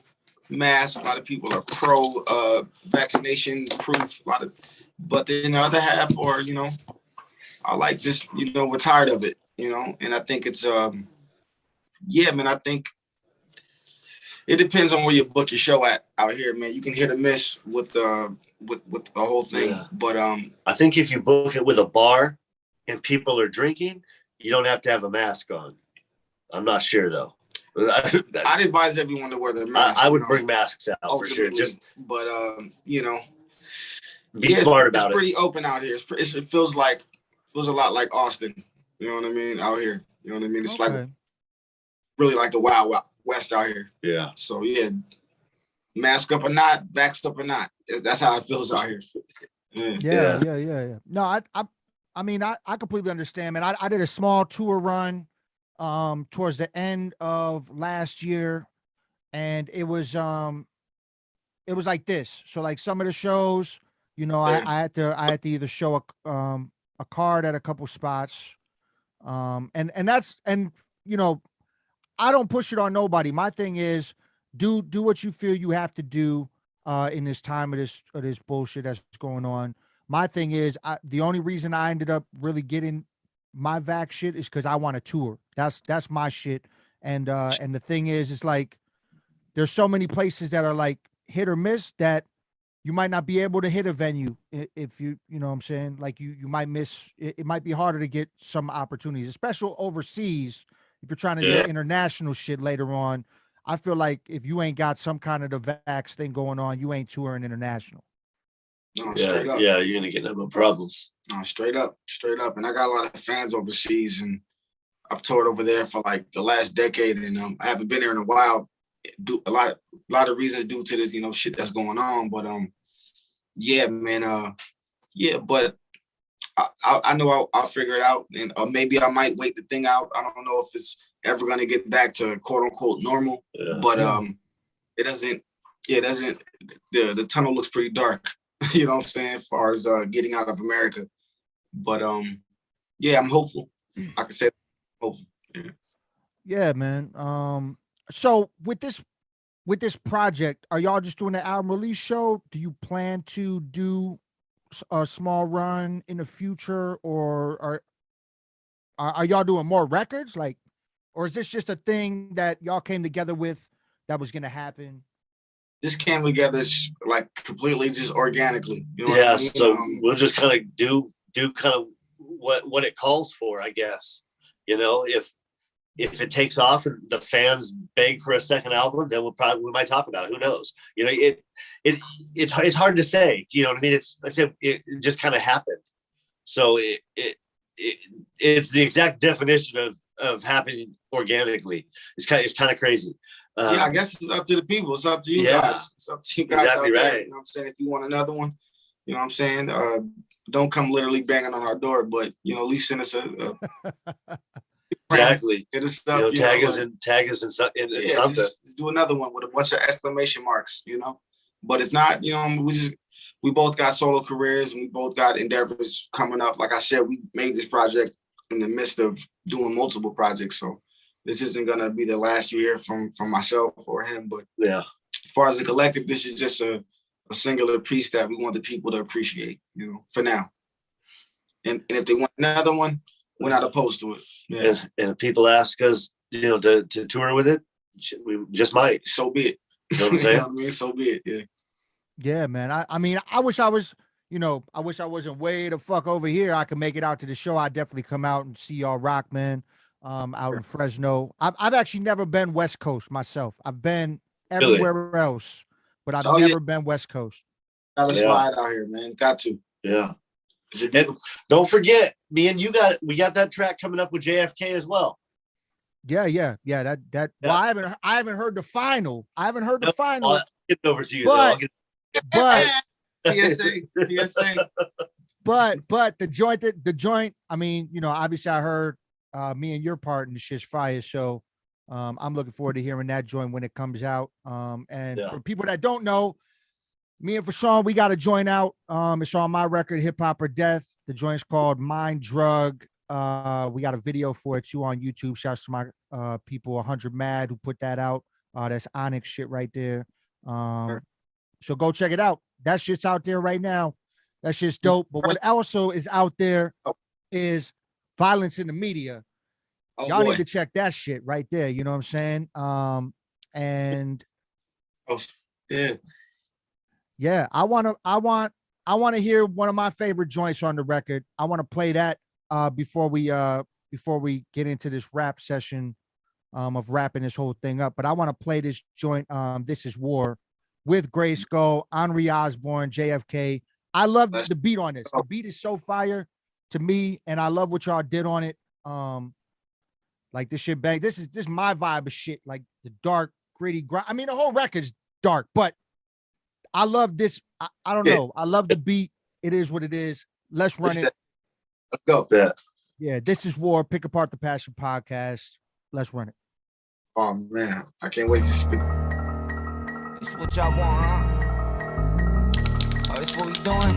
mask, a lot of people are pro vaccination proof, but then the other half are, you know, I like just, you know, we're tired of it, you know, and I think it's I think it depends on where you book your show at out here, man. You can hit or miss with the whole thing, but I think if you book it with a bar and people are drinking, you don't have to have a mask on. I'm not sure though. I'd advise everyone to wear their mask. I would bring masks out for sure. But you know, be smart about it. It's pretty open out here. It feels a lot like Austin. You know what I mean? Out here, you know what I mean? It's like really like the Wild West out here. Yeah. So yeah, mask up or not, vaxxed up or not. That's how it feels out here. Yeah. No, I mean, I completely understand, man. I did a small tour run towards the end of last year, and it was like this. So like some of the shows, you know, I had to either show a card at a couple spots, and you know, I don't push it on nobody. My thing is do what you feel you have to do in this time of this bullshit that's going on. My thing is the only reason I ended up really getting my vax shit is because I want to tour. That's my shit. And the thing is, it's like there's so many places that are like hit or miss that you might not be able to hit a venue if you know what I'm saying? Like you might miss it might be harder to get some opportunities, especially overseas. If you're trying to get international shit later on, I feel like if you ain't got some kind of the vax thing going on, you ain't touring international. No, straight up. Yeah, you're gonna get no problems. No, straight up. And I got a lot of fans overseas, and I've toured over there for like the last decade, and I haven't been there in a while. A lot of reasons due to this, you know, shit that's going on. But yeah, man. But I know I'll figure it out, and maybe I might wait the thing out. I don't know if it's ever gonna get back to quote unquote normal, but it doesn't. Yeah, it doesn't. The tunnel looks pretty dark. You know what I'm saying, as far as getting out of America. But yeah, I'm hopeful. I can say hopeful. Yeah, man. So with this project, are y'all just doing the album release show? Do you plan to do a small run in the future, or are y'all doing more records? Like, or is this just a thing that y'all came together with that was gonna happen? This came together like completely just organically. You know what I mean? So we'll just kind of do kind of what it calls for, I guess. You know, if it takes off and the fans beg for a second album, then we might talk about it. Who knows? You know, it's hard to say. You know what I mean? It just kind of happened. So it's the exact definition of happening organically. It's kind of crazy. Yeah, I guess it's up to the people. It's up to you guys. It's up to you guys. Exactly out right. there. You know what I'm saying? If you want another one, you know what I'm saying? Don't come literally banging on our door, but you know, at least send us a exactly. Hit us up, you know, tag us in something. Just do another one with a bunch of exclamation marks, you know. But if not, you know, we both got solo careers and we both got endeavors coming up. Like I said, we made this project in the midst of doing multiple projects. So this isn't gonna be the last you hear from myself or him. But yeah, as far as the collective, this is just a singular piece that we want the people to appreciate, for now. And if they want another one, we're not opposed to it. Yeah. And if people ask us, to tour with it, we just might. So be it. You know what I'm saying? You know what I mean? So be it. Yeah. Yeah, man. I mean, I wish I was, I wish I wasn't way the fuck over here. I could make it out to the show. I'd definitely come out and see y'all rock, man. Out in Fresno. I've actually never been West Coast myself. I've been everywhere else, but I've never been West Coast. Gotta slide out here, man. Got to. Yeah. And don't forget, me and we got that track coming up with JFK as well. Yeah. That. Well, I haven't heard the final. I haven't heard the final. I'll get it over to you. But PSA. But the joint. I mean, obviously I heard me and your part in the shit's fire. So I'm looking forward to hearing that joint when it comes out. For people that don't know, me and Fashawn, we got a joint out. It's on my record, Hip Hop or Death. The joint's called Mind Drug. We got a video for it too on YouTube. Shouts to my people 100 Mad who put that out. That's Onyx shit right there. So go check it out. That shit's out there right now. That shit's dope. But what also is out there is Violence in the Media. Y'all need to check that shit right there. You know what I'm saying? Yeah. I want to hear one of my favorite joints on the record. I want to play that before we get into this rap session of wrapping this whole thing up. But I want to play this joint. This is War with Gray Skull, Henri Osborne, JFK. I love the beat on this. The beat is so fire to me, and I love what y'all did on it. Like this shit bang. This is my vibe of shit. Like the dark, gritty grind. I mean, the whole record's dark, but I love this. I don't know. I love the beat. It is what it is. Let's run it. Let's go. Yeah, this is War. Pick Apart the Passion podcast. Let's run it. Oh man, I can't wait to speak. This is what y'all want, huh? Oh, this is what we doing?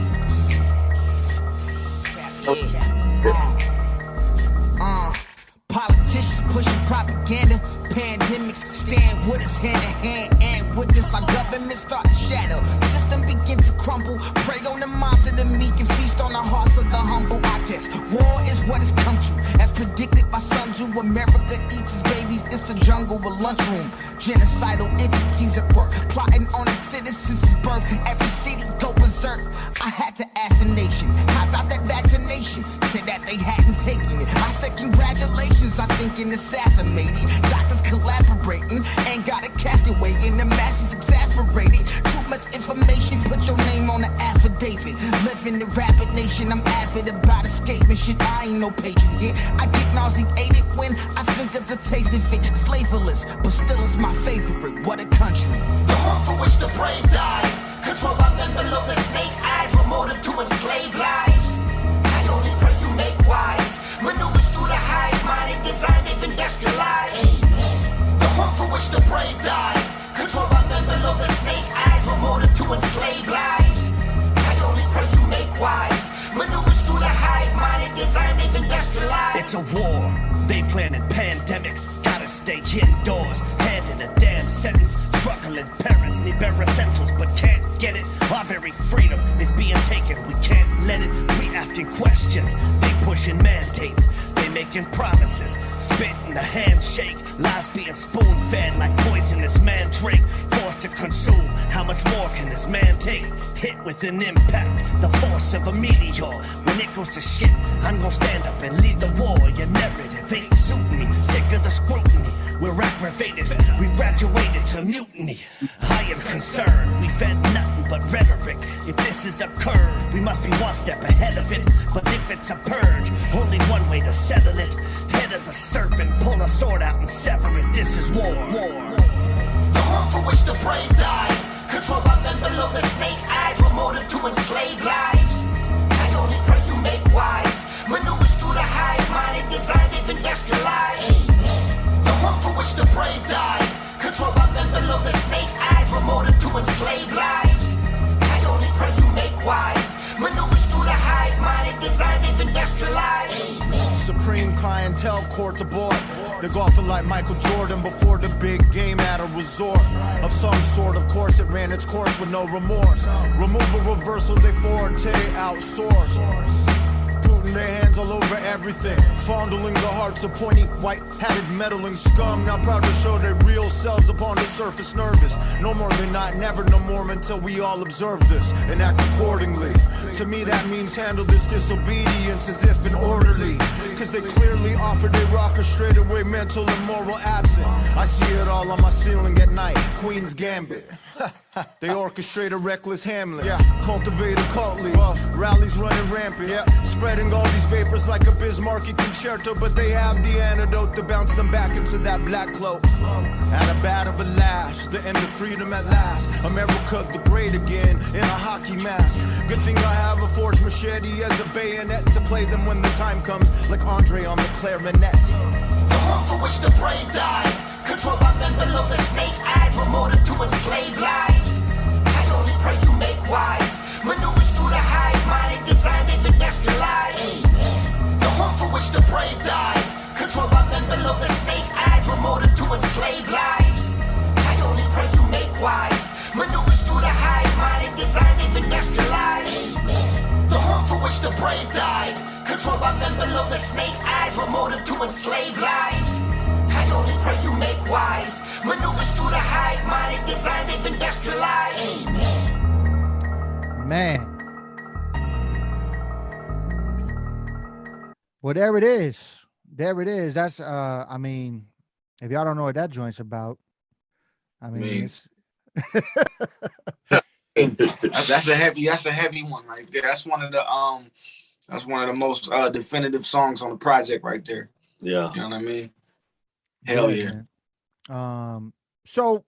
Politicians pushing propaganda, pandemics stand with us hand in hand, and witness our government start to shadow. System begin to crumble, prey on the minds of the meek and feast on the hearts of the humble. I guess war is what it's come to, as predicted by Sun Tzu. America eats its babies, it's a jungle with lunchroom. Genocidal entities at work, plotting on its citizens' birth. Every city go berserk. I had to ask the nation, how about that vaccination? Said that they hadn't taken it. I said congratulations, I think in assassinated. Doctors collaborating, ain't got a casket waiting. The masses exasperated. Too much information, put your name on the affidavit. Living the rapid nation, I'm avid about escaping shit. I ain't no patriot. I get nauseated when I think of the taste of it. Flavorless, but still it's my favorite. What a country. The home for which the brave died. Controlled by men below the snake's eyes. With motive to enslave lives. I only pray you make wise. Maneuvers through the hive mind and design they've industrialized. The home for which the brave died. Controlled by men below the snake's eyes. With motive to enslave lives. I only pray you make wise. Maneuvers through the hive mind and design they've industrialized. It's a war. They planning pandemics. Gotta stay indoors. Hand in a damn sentence. Struggling parents need bare essentials but can't get it. Our very freedom is being taken. We can't let it. We asking questions. They pushing mandates. They making promises. Spitting a handshake. Lies being spoon-fed like poisonous mandrake. Forced to consume. How much more can this man take? Hit with an impact. The force of a meteor. When it goes to shit, I'm gonna stand up and lead the war. Your narrative ain't suiting me. Sick of the scrutiny. We're aggravated. We graduated to mutiny. I am concerned. We fed nothing but rhetoric. If this is the curve, we must be one step ahead of it. But if it's a purge, only one way to settle it. Head of the serpent, pull a sword out and sever it. This is war. The home for which the brave died. Controlled by men below the snake's eyes. With motive to enslave lives. I only pray you make wise. Maneuvers through the hive mind and design they've industrialized. The home for which the brave died. Controlled by men below the snake's eyes. With motive to enslave lives. I only pray you make wise. Maneuvers through the hive mind and design they've industrialized. Supreme clientele court aboard. They're golfing like Michael Jordan before the big game at a resort of some sort. Of course, it ran its course with no remorse. Removal, reversal, they forte outsource. Putting their hands all over everything, fondling the hearts of pointy, white-hatted, meddling scum. Now proud to show their real selves upon the surface, nervous. No more than not, never no more until we all observe this and act accordingly. To me, that means handle this disobedience as if an orderly. Cause they clearly offer they rocker straight away, mental and moral absent. I see it all on my ceiling at night, Queen's Gambit. They orchestrate a reckless Hamlet, cultivate a cultly, rallies running rampant, spreading all these vapors like a Bismarcky concerto, but they have the antidote to bounce them back into that black cloak. At a bat of a lash, the end of freedom at last. America the great again in a hockey mask. Good thing I have a forged machete as a bayonet to play them when the time comes, like Andre on the clarinet. The home for which the brave died, controlled by men below the snake's eyes, with motive to enslave lives. I only pray you make wise. Maneuvers through the hive mind and design they've industrialized. The home for which the brave died, controlled by men below the snake's eyes, with motive to enslave lives. I only pray you make wise. Maneuvers through the hive mind and design they've industrialized. The home for which the brave died, controlled by men below the snake's eyes, with motive to enslave lives. I only pray you make wise. Maneuvers through the hive mind and design they've industrialized. Man. Well, there it is. There it is. That's I mean, if y'all don't know what that joint's about, I mean, it's that's a heavy one right there. That's one of the most definitive songs on the project right there. Yeah. You know what I mean? Hell yeah. So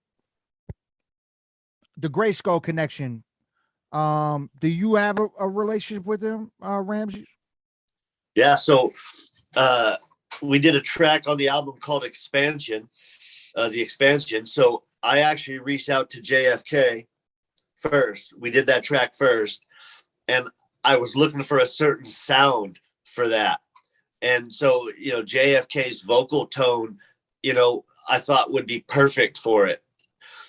the Gray Skull connection, do you have a relationship with them, Ramses? Yeah, so we did a track on the album called Expansion, The Expansion. So I actually reached out to JFK first. We did that track first, and I was looking for a certain sound for that. And so, you know, JFK's vocal tone, you know, I thought would be perfect for it.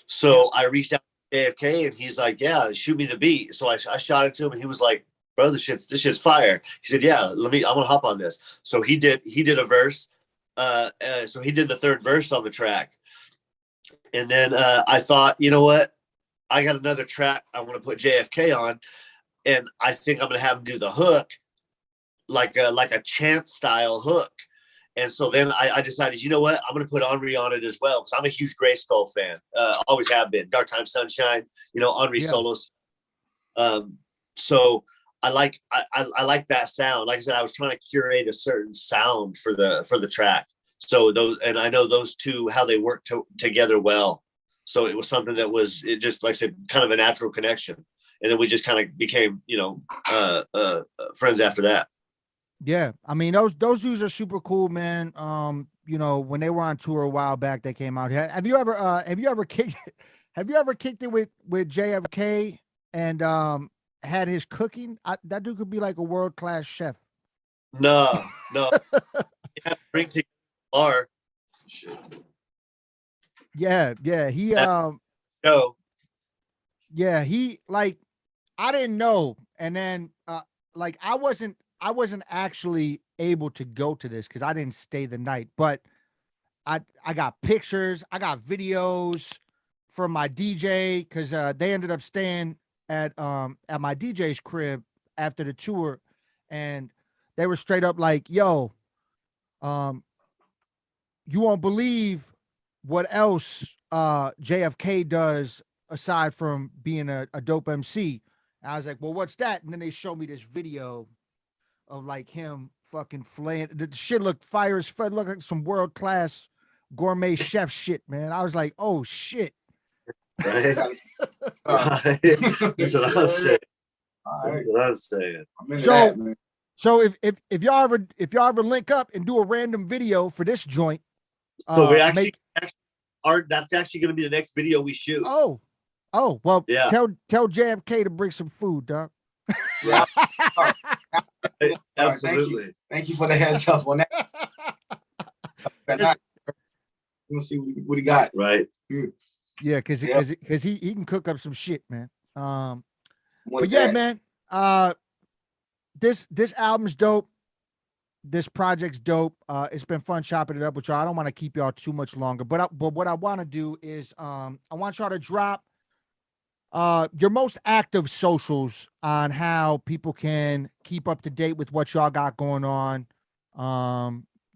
So I reached out to JFK and he's like, yeah, shoot me the beat. So I shot it to him and he was like, bro, this shit's fire. He said, yeah, I'm gonna hop on this. So he did a verse. So he did the third verse on the track. And then I thought, you know what? I got another track I want to put JFK on. And I think I'm gonna have him do the hook, like a chant style hook. And so then I decided, you know what, I'm going to put Henri on it as well, because I'm a huge Gray Skull fan. Always have been. Dark Time Sunshine, you know, Henri solos. So I like that sound. Like I said, I was trying to curate a certain sound for the track. So those, and I know those two, how they work together well. So it was something that was, it just, like I said, kind of a natural connection. And then we just kind of became, you know, friends after that. Yeah, I mean those dudes are super cool, man. You know, when they were on tour a while back, they came out here. Have you ever kicked it with JFK and had his cooking? That dude could be like a world-class chef. No. Yeah, bring to bar. Yeah, he No. Yeah, he, like, I didn't know, and then like I wasn't actually able to go to this because I didn't stay the night, but I got pictures, I got videos from my DJ, because they ended up staying at my DJ's crib after the tour, and they were straight up like, yo, you won't believe what else JFK does aside from being a dope MC. And I was like, well, what's that? And then they showed me this video of like him fucking flaying. The shit looked fire as fuck. Looked like some world-class gourmet chef shit, man. I was like, oh shit. Right. That's what I'm saying. That's what I'm saying. So if y'all ever link up and do a random video for this joint, so we actually that's actually going to be the next video we shoot. Oh, well, yeah. Tell JFK to bring some food, dog. Yeah. Absolutely. Thank you for the heads up on that. We'll see what he got. Right. Yeah, because he can cook up some shit, man. But yeah, man. This album's dope. This project's dope. It's been fun chopping it up with y'all. I don't want to keep y'all too much longer, but what I want to do is I want y'all to drop your most active socials on how people can keep up to date with what y'all got going on.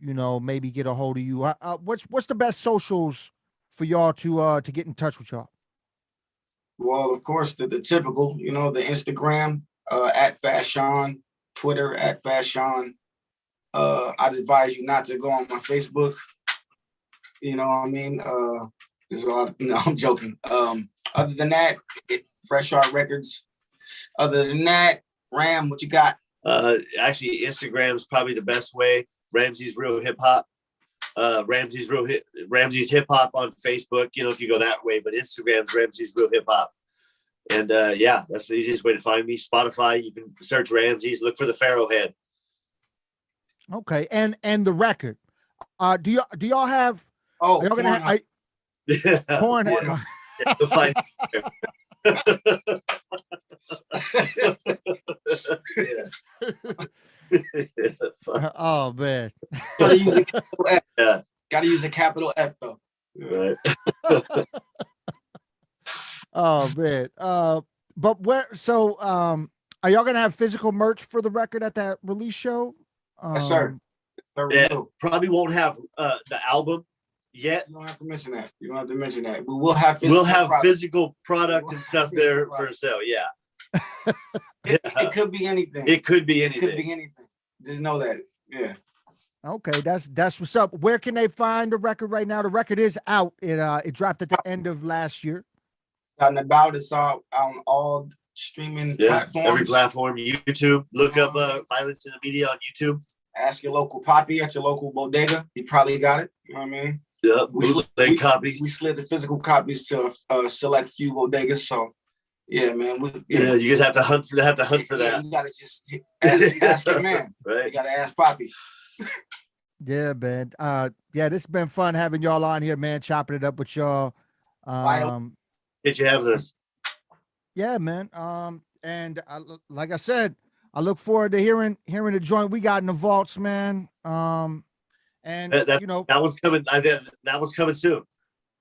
Maybe get a hold of you. What's the best socials for y'all to get in touch with y'all? Well, of course, the typical, the Instagram at Fashawn, Twitter at Fashawn. I'd advise you not to go on my Facebook. You know what I mean? There's a lot of, no, I'm joking. Other than that, Fresh Art Records. Other than that, Ram, what you got? Actually, Instagram's probably the best way. Ramses Real Hip Hop. Ramses Hip Hop on Facebook, if you go that way, but Instagram's Ramses Real Hip Hop. And that's the easiest way to find me. Spotify, you can search Ramses, look for the Pharaoh Head. Okay, and the record. Do y'all have? Oh, are y'all gonna have? Porn. Yeah. You'll find. Oh man. Gotta use a capital F though. Right. Oh man. But where? So, are y'all gonna have physical merch for the record at that release show? Yes, sir. Probably won't have the album yet. You don't have to mention that. You don't have to mention that. We will have. Physical product and stuff there for sale. Yeah. It could be anything. It could be anything. Just know that. Yeah. Okay, that's what's up. Where can they find the record right now? The record is out. It dropped at the end of last year. Out and about. It's all on all streaming platforms. Every platform. YouTube. Look up Violence in the Media on YouTube. Ask your local poppy at your local bodega. He probably got it. You know what I mean? Yep. We slid the physical copies to a select few bodegas. So yeah, man. You guys have to hunt for that. You gotta just ask your man. Right. You gotta ask Poppy. Yeah, man. This has been fun having y'all on here, man. Chopping it up with y'all. Did you have this? Yeah, man. And like I said, I look forward to hearing the joint we got in the vaults, man. That one's coming. That one's coming soon.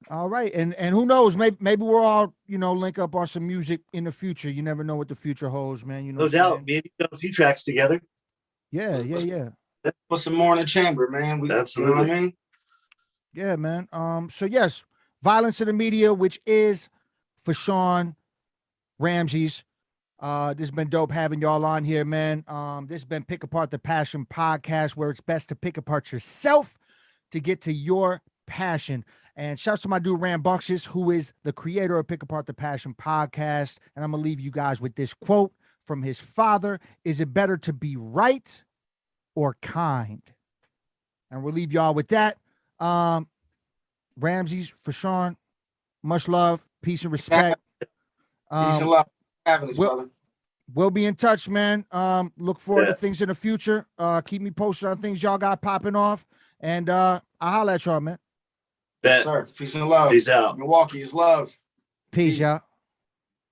All right, and who knows? Maybe we'll all link up on some music in the future. You never know what the future holds, man. No doubt. Maybe a few tracks together. Yeah. Put some more in the chamber, man. Absolutely. You know what I mean? Yeah, man. So yes, Violence in the Media, which is Fashawn, Ramses. This has been dope having y'all on here, man. This has been Pick Apart the Passion podcast, where it's best to pick apart yourself to get to your passion. And shouts to my dude Rambunctious, who is the creator of Pick Apart the Passion podcast. And I'm gonna leave you guys with this quote from his father: "Is it better to be right or kind?" And we'll leave y'all with that. Ramses, Fashawn, much love, peace and respect. Peace and love. Brother. We'll be in touch, man. Look forward to things in the future. Keep me posted on things y'all got popping off. And I'll holler at y'all, man. Yes, sir. Peace and love. Peace out. Milwaukee is love. Peace, y'all.